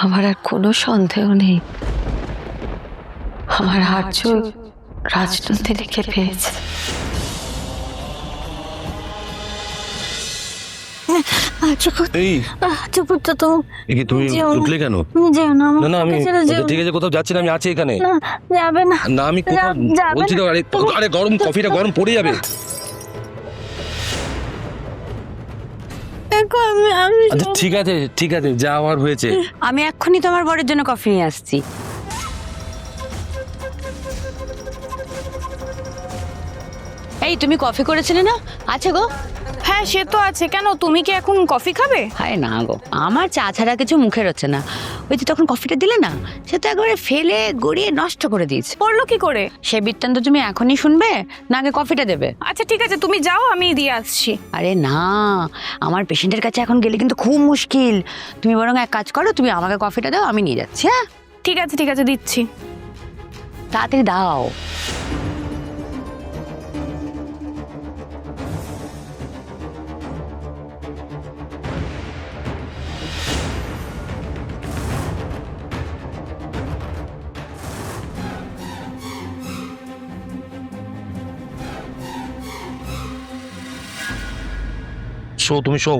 আমার আর কোনো সন্দেহ নেই, আমার আর্য রাজনন্দিনীকে পেয়েছে। তুমি উঠলে কেন? না না, আমি ঠিক আছে, কোথাও যাচ্ছি না, আমি আছি এখানে। যাবে না, না আমি কোথাও বলছি তো। আরে গরম, কফিটা গরম পড়ে যাবে। আচ্ছা ঠিক আছে ঠিক আছে, যা হওয়ার হয়েছে। আমি এক্ষুনি তোমার বরের জন্য কফি নিয়ে আসছি। এই তুমি কফি করেছিলে না? আছে গো। হ্যাঁ সে তো আছে, কেন তুমি কি এখন কফি খাবে? হায় না গো, আমার চা ছাড়া কিছু মুখে রচ্ছে না। ওই যে তখন কফিটা দিলে না, সে তো একবারে ফেলে গড়িয়ে নষ্ট করে দিয়েছে। পড়লো কি করে? সে বৃত্তান্ত তুমি এখনই শুনবে না আগে কফিটা দেবে? আচ্ছা ঠিক আছে, তুমি যাও, আমি দিয়ে আসছি। আরে না, আমার পেশেন্টের কাছে এখন গেলে কিন্তু খুব মুশকিল। তুমি বরং এক কাজ করো, তুমি আমাকে কফিটা দাও, আমি নিয়ে যাচ্ছি। হ্যাঁ ঠিক আছে দিচ্ছি। তাড়াতাড়ি দাও। শো, তুমি শো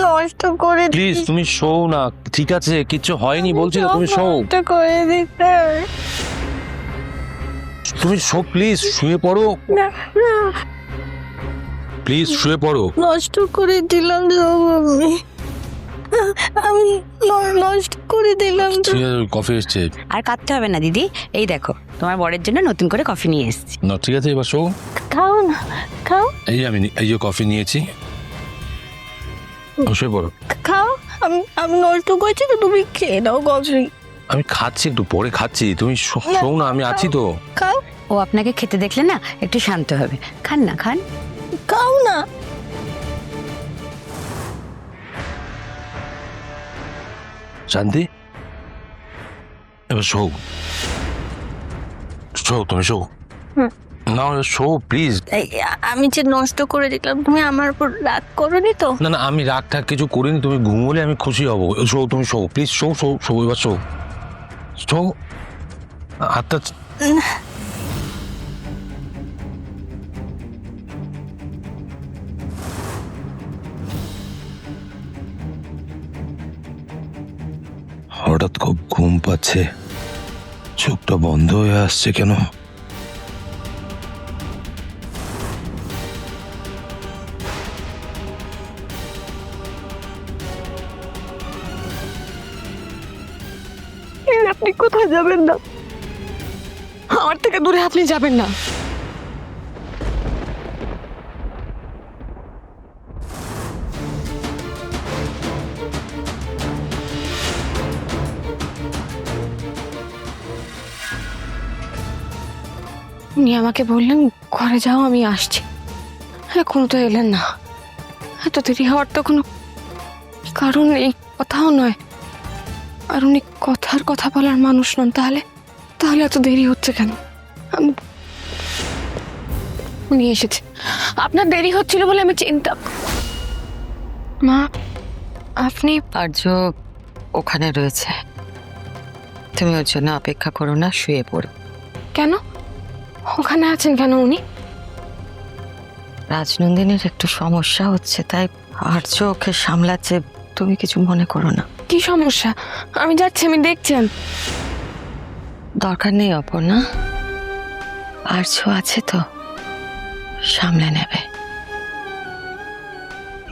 নষ্ট করে প্লিজ, তুমি শো না। ঠিক আছে, কিচ্ছু হয়নি বলছি তো, তুমি শো। করে দিতে তুমি শো প্লিজ, শুয়ে পড়ো প্লিজ, শুয়ে পড়ো। নষ্ট করে দিলাম আমি নষ্ট করে দিলাম। ঠিক আছে, কফি এসছে। আর কাঁদতে হবে না দিদি, এই দেখো তোমার বরের জন্য নতুন করে কফি নিয়ে এসেছি। না ঠিক আছে, এবার শো। খাও না, খাও। এই যে কফি নিয়েছি, শুয়ে পড়ো। খাও, আমি নষ্ট করছি তো, তুমি খেয়ে নাও কফি। আমি খাচ্ছি, একটু পরে খাচ্ছি, তুমি শো না, আমি আছি তো। খাও। ও আপনাকে খেতে দেখলে না একটু শান্ত হবে। খান না, খান। খাও না। শান্তি, এবার শো। শো, তুমি শো না, শো প্লিজ। আমি যে নষ্ট করে দিলাম, তুমি আমার উপর রাগ করোনি তো? না না, আমি রাগ ঠাক কিছু করিনি, তুমি ঘুমোলে আমি খুশি হব। শো, তুমি show please, show show show, এবার শো। শো, হাতটা। হঠাৎ খুব ঘুম পাচ্ছে, চোখটা বন্ধ হয়ে আসছে কেন? আপনি কোথায় যাবেন না, আমার থেকে দূরে আপনি যাবেন না। উনি আমাকে বললেন ঘরে যাও, আমি আসছি। এখনো তো এলেন না। এত দেরি হওয়ার তো কোনো কারণ এই কথাও নয়। আর উনি কথার কথা বলার মানুষ নন, তাহলে এত দেরি হচ্ছে কেন? উনি এসেছে, আপনার দেরি হচ্ছিল বলে আমি চিন্তা। মা, আপনি? আর্য ওখানে রয়েছে, তুমি ওর জন্য অপেক্ষা করো না, শুয়ে পড়ো। কেন ওখানে আছেন কেন উনি? রাজনন্দিনীর একটু সমস্যা হচ্ছে, তাই আর্য ওকে সামলাচ্ছে, তুমি কিছু মনে করো না। কি সমস্যা? আমি যাচ্ছি, আমি দেখছেন। দরকার নেই অপর্ণা, আর্য আছে তো, সামলে নেবে।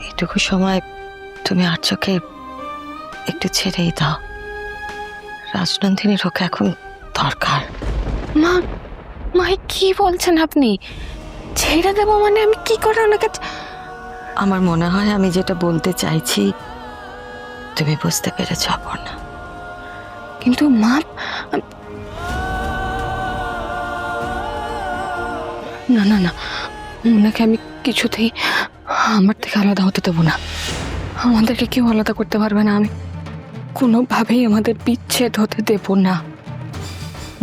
এইটুকু সময় তুমি আর্যকে একটু ছেড়েই দাও, রাজনন্দিনীর ওকে এখন দরকার। মা, কি বলছেন আপনি? ছেড়ে দেবো মানে? আমি কি করে ওনাকে? আমার মনে হয় আমি যেটা বলতে চাইছি তুমি বুঝতে পেরেছ অপর্ণা। কিন্তু মা, না না না, ওনাকে আমি কিছুতেই আমার থেকে আলাদা হতে দেবো না। আমাদেরকে কেউ আলাদা করতে পারবে না। আমি কোনোভাবেই আমাদের বিচ্ছেদ হতে দেব না।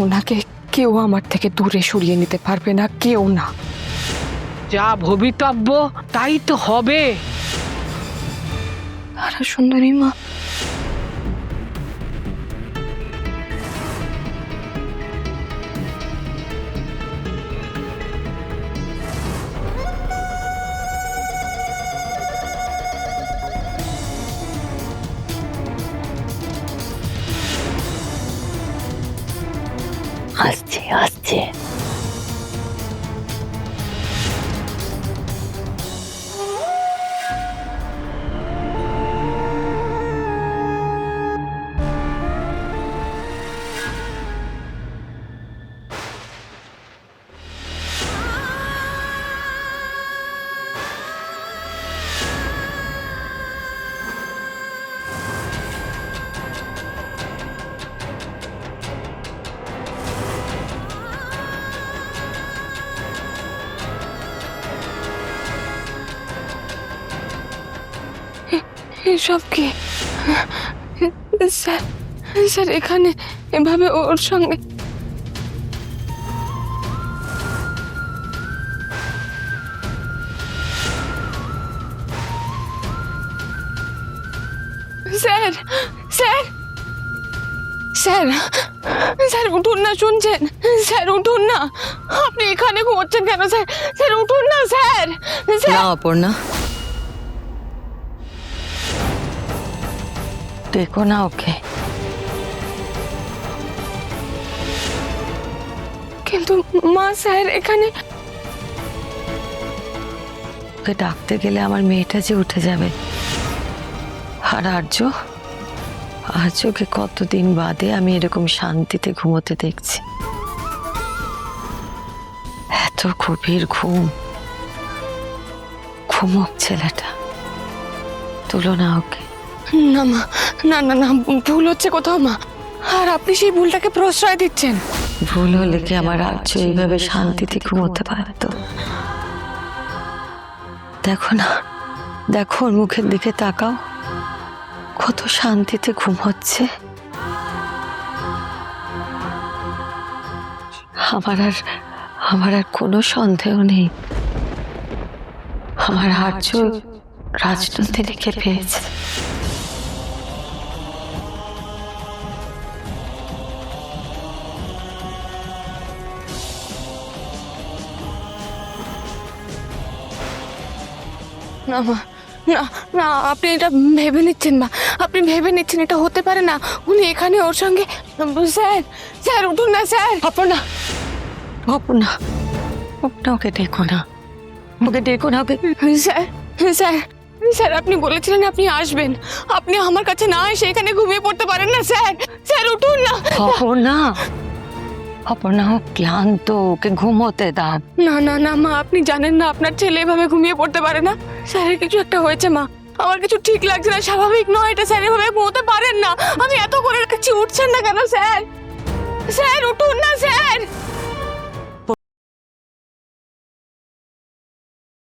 ওনাকে কেউ আমার থেকে দূরে সরিয়ে নিতে পারবে না, কেউ না। যা ভবিতব্য তাই তো হবে। তারা সুন্দরী মা, আসছে আসছে। এসব কি? স্যার, স্যার এখানে এভাবে ওর সঙ্গে স্যার, স্যার, স্যার, স্যার উঠুন না, শুনছেন? স্যার উঠুন না, আপনি এখানে ঘুমোচ্ছেন কেন? স্যার, স্যার উঠুন না স্যার। স্যার না অপর্ণা, দেখো না ওকে। কিন্তু মা, স্যার এখানে ওকে ডাকতে গেলে আমার মেয়েটা যে উঠে যাবে। আর আর্যকে কতদিন বাদে আমি এরকম শান্তিতে ঘুমোতে দেখছি। এত গভীর ঘুমোক ছেলেটা, তুলো না ওকে। না মা, না না না, ভুল হচ্ছে কোথাও মা। আর আপনি সেই ভুলটাকে প্রশ্রয় দিচ্ছেন। ভুল হলে কি আমার আর্য এইভাবে শান্তিতে ঘুমোতে পারতো? দেখো না, দেখো ওর মুখের দিকে তাকাও, কত শান্তিতে ঘুমোচ্ছে। আমার আর কোনো সন্দেহ নেই, আমার আর্য রাজনন্দিনীকে পেয়েছে। না মা, না না, আপনি এটা ভেবে নিচ্ছেন মা, আপনি ভেবে নিচ্ছেন, এটা হতে পারে না। উনি এখানে ওর সঙ্গে। স্যার, স্যার উঠুন না স্যার। অপর্ণা, অপর্ণা, অপর্ণা ওকে ডেকো না, ওকে ডেকো না ওকে। স্যার, স্যার, স্যার আপনি বলেছিলেন আপনি আসবেন, আপনি আমার কাছে না এসে এখানে ঘুমিয়ে পড়তে পারেন না স্যার। স্যার উঠুন না। অপর্ণা, অপর্ণা ও ক্লান্ত, ওকে ঘুমোতে দাও। না না না মা, আপনি জানেন না আপনার ছেলে এভাবে ঘুমিয়ে পড়তে পারে না। স্যারের কিছু একটা হয়েছে মা, আমার কিছু ঠিক লাগছে না, স্বাভাবিক নয় এটা। স্যার এভাবে ঘুমোতে পারেন না, আমি এত করে রাখছি, উঠছেন না কেন স্যার? স্যার উঠুন না স্যার।